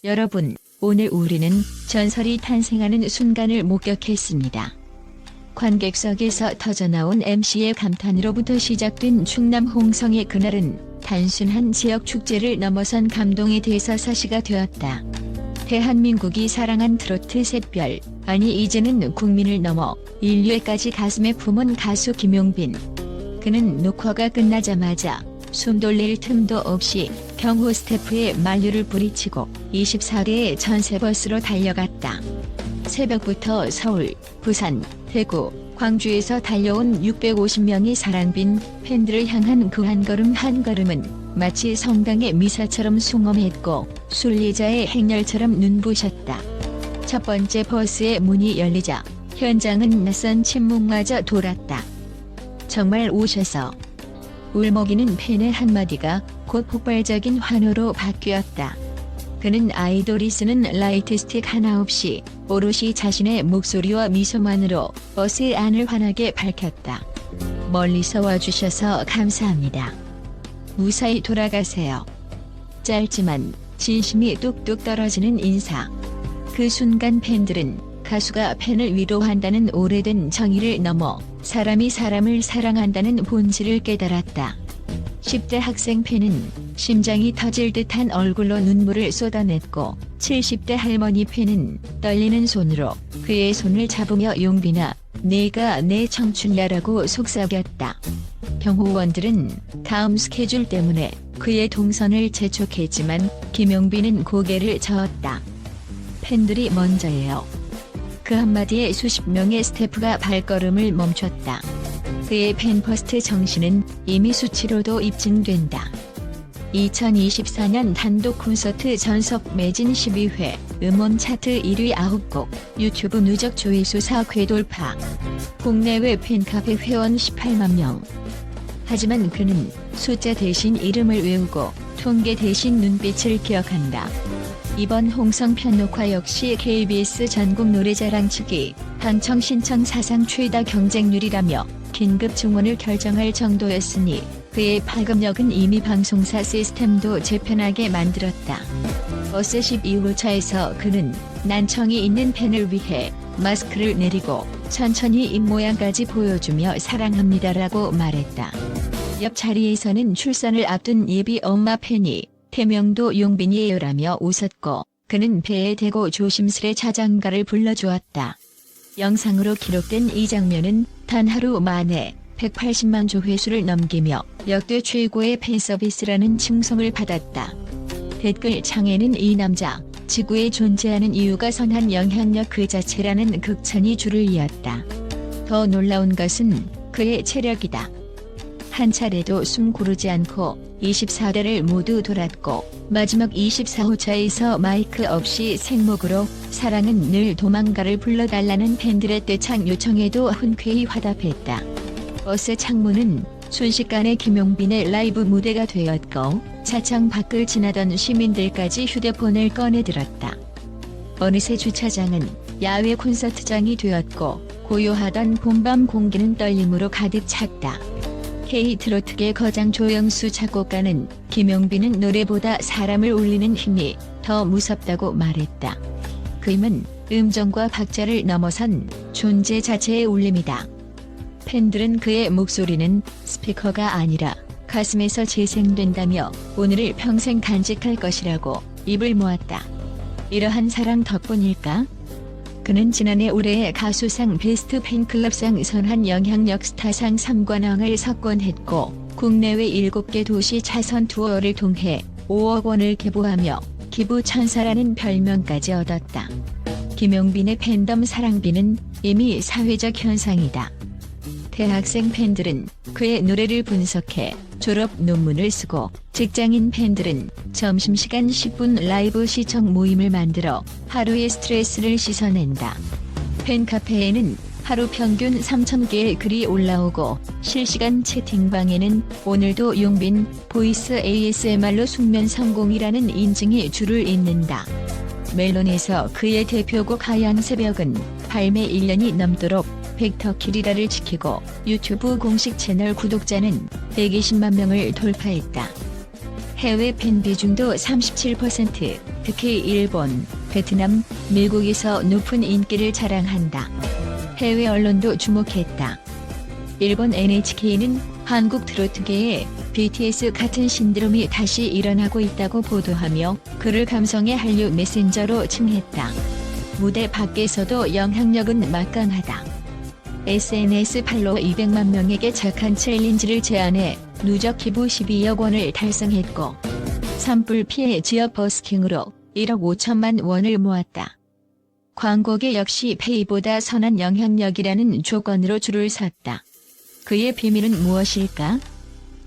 여러분, 오늘 우리는 전설이 탄생하는 순간을 목격했습니다. 관객석에서 터져나온 MC의 감탄으로부터 시작된 충남 홍성의 그날은 단순한 지역 축제를 넘어선 감동의 대사사시가 되었다. 대한민국이 사랑한 트로트 샛별, 아니 이제는 국민을 넘어 인류에까지 가슴에 품은 가수 김용빈. 그는 녹화가 끝나자마자 숨 돌릴 틈도 없이 경호 스태프의 만류를 뿌리치고 24대의 전세버스로 달려갔다. 새벽부터 서울, 부산, 대구, 광주에서 달려온 650명의 사랑빈 팬들을 향한 그 한 걸음 한 걸음은 마치 성당의 미사처럼 숭엄했고 순례자의 행렬처럼 눈부셨다. 첫 번째 버스의 문이 열리자 현장은 낯선 침묵마저 돌았다. 정말 오셔서. 울먹이는 팬의 한마디가 곧 폭발적인 환호로 바뀌었다. 그는 아이돌이 쓰는 라이트 스틱 하나 없이 오롯이 자신의 목소리와 미소만으로 버스 안을 환하게 밝혔다. 멀리서 와주셔서 감사합니다. 무사히 돌아가세요. 짧지만 진심이 뚝뚝 떨어지는 인사. 그 순간 팬들은 가수가 팬을 위로한다는 오래된 정의를 넘어 사람이 사람을 사랑한다는 본질을 깨달았다. 10대 학생 팬은 심장이 터질 듯한 얼굴로 눈물을 쏟아냈고 70대 할머니 팬은 떨리는 손으로 그의 손을 잡으며 용빈아, 내가 내 청춘야라고 속삭였다. 경호원들은 다음 스케줄 때문에 그의 동선을 재촉했지만 김용빈은 고개를 저었다. 팬들이 먼저예요. 그 한마디에 수십 명의 스태프가 발걸음을 멈췄다. 그의 팬퍼스트 정신은 이미 수치로도 입증된다. 2024년 단독 콘서트 전석 매진 12회, 음원 차트 1위 9곡, 유튜브 누적 조회수 4회 돌파. 국내외 팬카페 회원 18만 명. 하지만 그는 숫자 대신 이름을 외우고 통계 대신 눈빛을 기억한다. 이번 홍성 편녹화 역시 KBS 전국 노래자랑 측이 방청 신청 사상 최다 경쟁률이라며 긴급 증원을 결정할 정도였으니 그의 파급력은 이미 방송사 시스템도 재편하게 만들었다. 버스 12호차에서 그는 난청이 있는 팬을 위해 마스크를 내리고 천천히 입모양까지 보여주며 사랑합니다라고 말했다. 옆 자리에서는 출산을 앞둔 예비 엄마 팬이 태명도 용빈이에요라며 웃었고 그는 배에 대고 조심스레 자장가를 불러주었다. 영상으로 기록된 이 장면은 단 하루 만에 180만 조회수를 넘기며 역대 최고의 팬서비스라는 칭송을 받았다. 댓글창에는 이 남자, 지구에 존재하는 이유가 선한 영향력 그 자체라는 극찬이 줄을 이었다. 더 놀라운 것은 그의 체력이다. 한 차례도 숨 고르지 않고 24대를 모두 돌았고 마지막 24호차에서 마이크 없이 생목으로 사랑은 늘 도망가를 불러달라는 팬들의 떼창 요청에도 흔쾌히 화답했다. 버스 창문은 순식간에 김용빈의 라이브 무대가 되었고 차창 밖을 지나던 시민들까지 휴대폰을 꺼내들었다. 어느새 주차장은 야외 콘서트장이 되었고 고요하던 봄밤 공기는 떨림으로 가득 찼다. K-트로트계 거장 조영수 작곡가는 김용빈은 노래보다 사람을 울리는 힘이 더 무섭다고 말했다. 그 힘은 음정과 박자를 넘어선 존재 자체의 울림이다. 팬들은 그의 목소리는 스피커가 아니라 가슴에서 재생된다며 오늘을 평생 간직할 것이라고 입을 모았다. 이러한 사랑 덕분일까? 그는 지난해 올해의 가수상 베스트 팬클럽상 선한 영향력 스타상 3관왕을 석권했고 국내외 7개 도시 차선 투어를 통해 5억 원을 기부하며 기부천사라는 별명까지 얻었다. 김용빈의 팬덤 사랑비는 이미 사회적 현상이다. 대학생 팬들은 그의 노래를 분석해 졸업 논문을 쓰고 직장인 팬들은 점심시간 10분 라이브 시청 모임을 만들어 하루의 스트레스를 씻어낸다. 팬카페에는 하루 평균 3,000개의 글이 올라오고 실시간 채팅방에는 오늘도 용빈 보이스 ASMR로 숙면 성공이라는 인증이 줄을 잇는다. 멜론에서 그의 대표곡 하얀 새벽은 발매 1년이 넘도록 벡터키리라를 지키고 유튜브 공식 채널 구독자는 120만 명을 돌파했다. 해외 팬 비중도 37%, 특히 일본, 베트남, 미국에서 높은 인기를 자랑한다. 해외 언론도 주목했다. 일본 NHK는 한국 트로트계에 BTS 같은 신드롬이 다시 일어나고 있다고 보도하며 그를 감성의 한류 메신저로 칭했다. 무대 밖에서도 영향력은 막강하다. SNS 팔로워 200만 명에게 착한 챌린지를 제안해 누적 기부 12억 원을 달성했고 산불 피해 지역 버스킹으로 1억 5천만 원을 모았다. 광고계 역시 페이보다 선한 영향력이라는 조건으로 줄을 섰다. 그의 비밀은 무엇일까?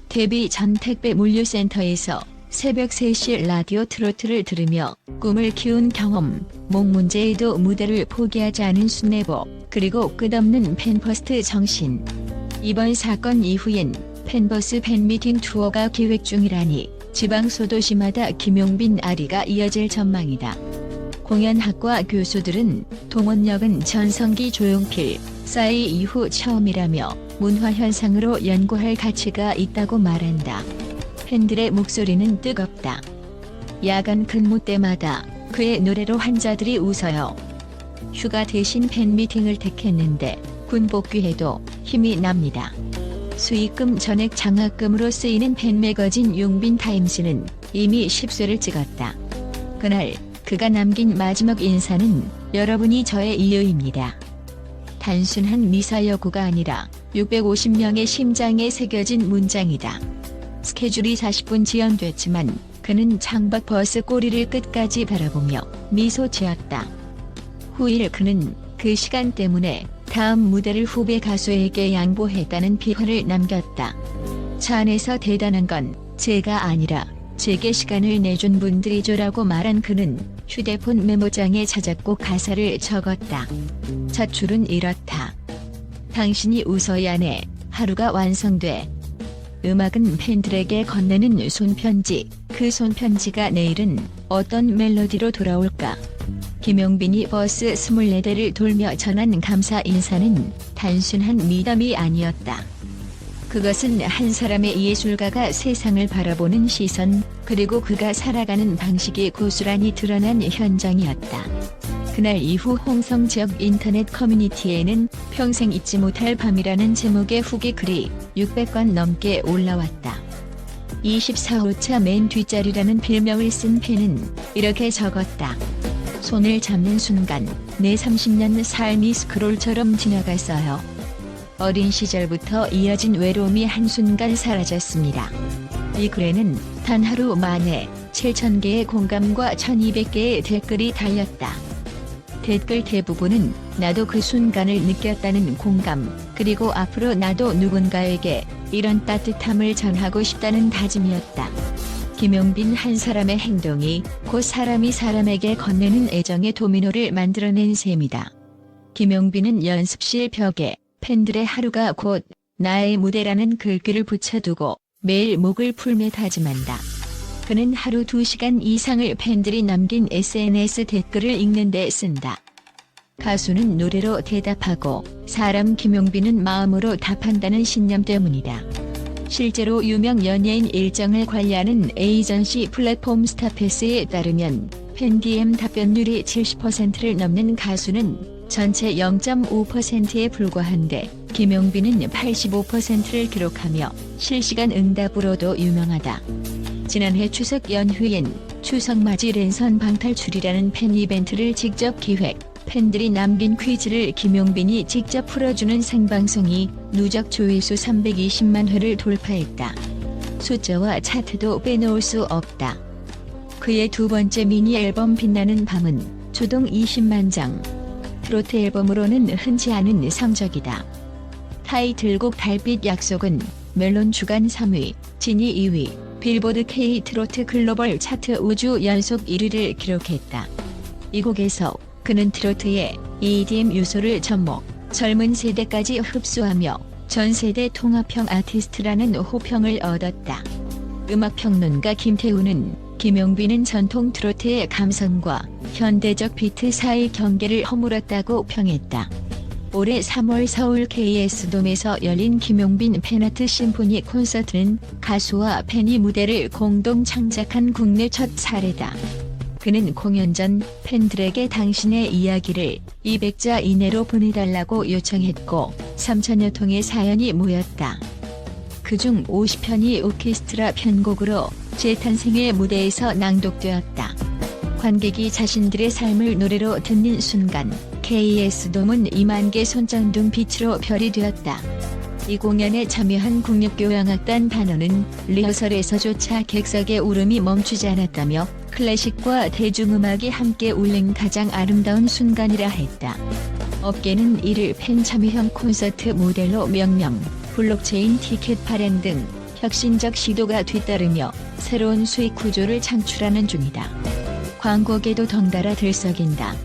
데뷔 전 택배 물류센터에서 새벽 3시 라디오 트로트를 들으며 꿈을 키운 경험, 목 문제에도 무대를 포기하지 않은 순애보, 그리고 끝없는 팬퍼스트 정신. 이번 사건 이후엔 팬버스 팬미팅 투어가 기획 중이라니 지방 소도시마다 김용빈 아리가 이어질 전망이다. 공연학과 교수들은 동원역은 전성기 조용필, 싸이 이후 처음이라며 문화현상으로 연구할 가치가 있다고 말한다. 팬들의 목소리는 뜨겁다. 야간 근무 때마다 그의 노래로 환자들이 웃어요. 휴가 대신 팬미팅을 택했는데 군 복귀해도 힘이 납니다. 수익금 전액 장학금으로 쓰이는 팬매거진 용빈 타임스는 이미 10쇄를 찍었다. 그날 그가 남긴 마지막 인사는 여러분이 저의 이유입니다. 단순한 미사여구가 아니라 650명의 심장에 새겨진 문장이다. 스케줄이 40분 지연됐지만 그는 창밖 버스 꼬리를 끝까지 바라보며 미소 지었다. 후일 그는 그 시간 때문에 다음 무대를 후배 가수에게 양보했다는 비화를 남겼다. 차 안에서 대단한 건 제가 아니라 제게 시간을 내준 분들이죠라고 말한 그는 휴대폰 메모장에 자작곡 가사를 적었다. 첫 줄은 이렇다. 당신이 웃어야 내 하루가 완성돼. 음악은 팬들에게 건네는 손편지, 그 손편지가 내일은 어떤 멜로디로 돌아올까? 김용빈이 버스 24대를 돌며 전한 감사 인사는 단순한 미담이 아니었다. 그것은 한 사람의 예술가가 세상을 바라보는 시선, 그리고 그가 살아가는 방식이 고스란히 드러난 현장이었다. 그날 이후 홍성 지역 인터넷 커뮤니티에는 평생 잊지 못할 밤이라는 제목의 후기 글이 600건 넘게 올라왔다. 24호차 맨 뒷자리라는 필명을 쓴 팬은 이렇게 적었다. 손을 잡는 순간 내 30년 삶이 스크롤처럼 지나갔어요. 어린 시절부터 이어진 외로움이 한순간 사라졌습니다. 이 글에는 단 하루 만에 7,000개의 공감과 1,200개의 댓글이 달렸다. 댓글 대부분은 나도 그 순간을 느꼈다는 공감, 그리고 앞으로 나도 누군가에게 이런 따뜻함을 전하고 싶다는 다짐이었다. 김용빈 한 사람의 행동이 곧 사람이 사람에게 건네는 애정의 도미노를 만들어낸 셈이다. 김용빈은 연습실 벽에 팬들의 하루가 곧 나의 무대라는 글귀를 붙여두고 매일 목을 풀며 다짐한다. 그는 하루 2시간 이상을 팬들이 남긴 SNS 댓글을 읽는 데 쓴다. 가수는 노래로 대답하고 사람 김용빈은 마음으로 답한다는 신념 때문이다. 실제로 유명 연예인 일정을 관리하는 에이전시 플랫폼 스타패스에 따르면 팬 DM 답변률이 70%를 넘는 가수는 전체 0.5%에 불과한데 김용빈은 85%를 기록하며 실시간 응답으로도 유명하다. 지난해 추석 연휴엔 추석맞이 랜선 방탈출이라는 팬 이벤트를 직접 기획, 팬들이 남긴 퀴즈를 김용빈이 직접 풀어주는 생방송이 누적 조회수 320만 회를 돌파했다. 숫자와 차트도 빼놓을 수 없다. 그의 두 번째 미니 앨범 빛나는 밤은 조동 20만 장. 트로트 앨범으로는 흔치 않은 성적이다. 타이틀곡 달빛 약속은 멜론 주간 3위, 지니 2위, 빌보드 K 트로트 글로벌 차트 5주 연속 1위를 기록했다. 이 곡에서 그는 트로트의 EDM 요소를 접목, 젊은 세대까지 흡수하며 전 세대 통합형 아티스트라는 호평을 얻었다. 음악평론가 김태우는 김용빈은 전통 트로트의 감성과 현대적 비트 사이 경계를 허물었다고 평했다. 올해 3월 서울 KS돔에서 열린 김용빈 팬아트 심포니 콘서트는 가수와 팬이 무대를 공동 창작한 국내 첫 사례다. 그는 공연 전 팬들에게 당신의 이야기를 200자 이내로 보내달라고 요청했고 3천여 통의 사연이 모였다. 그중 50편이 오케스트라 편곡으로 재탄생의 무대에서 낭독되었다. 관객이 자신들의 삶을 노래로 듣는 순간 KS돔은 2만 개 손전등 빛으로 별이 되었다. 이 공연에 참여한 국립교향악단 단원은 리허설에서조차 객석의 울음이 멈추지 않았다며 클래식과 대중음악이 함께 울린 가장 아름다운 순간이라 했다. 업계는 이를 팬 참여형 콘서트 모델로 명명, 블록체인 티켓 발행 등 혁신적 시도가 뒤따르며 새로운 수익 구조를 창출하는 중이다. 광고계도 덩달아 들썩인다.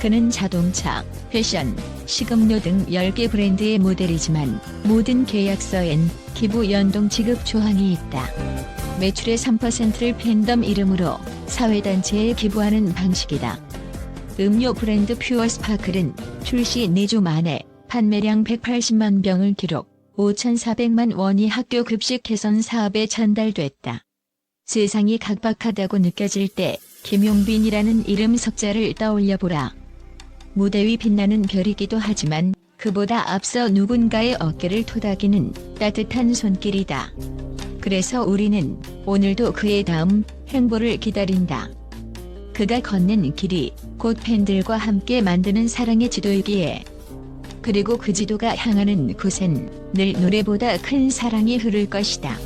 그는 자동차, 패션, 식음료 등 10개 브랜드의 모델이지만 모든 계약서엔 기부 연동 지급 조항이 있다. 매출의 3%를 팬덤 이름으로 사회단체에 기부하는 방식이다. 음료 브랜드 퓨어 스파클은 출시 4주 만에 판매량 180만 병을 기록, 5,400만 원이 학교 급식 개선 사업에 전달됐다. 세상이 각박하다고 느껴질 때 김용빈이라는 이름 석자를 떠올려보라. 무대 위 빛나는 별이기도 하지만 그보다 앞서 누군가의 어깨를 토닥이는 따뜻한 손길이다. 그래서 우리는 오늘도 그의 다음 행보를 기다린다. 그가 걷는 길이 곧 팬들과 함께 만드는 사랑의 지도이기에, 그리고 그 지도가 향하는 곳엔 늘 노래보다 큰 사랑이 흐를 것이다.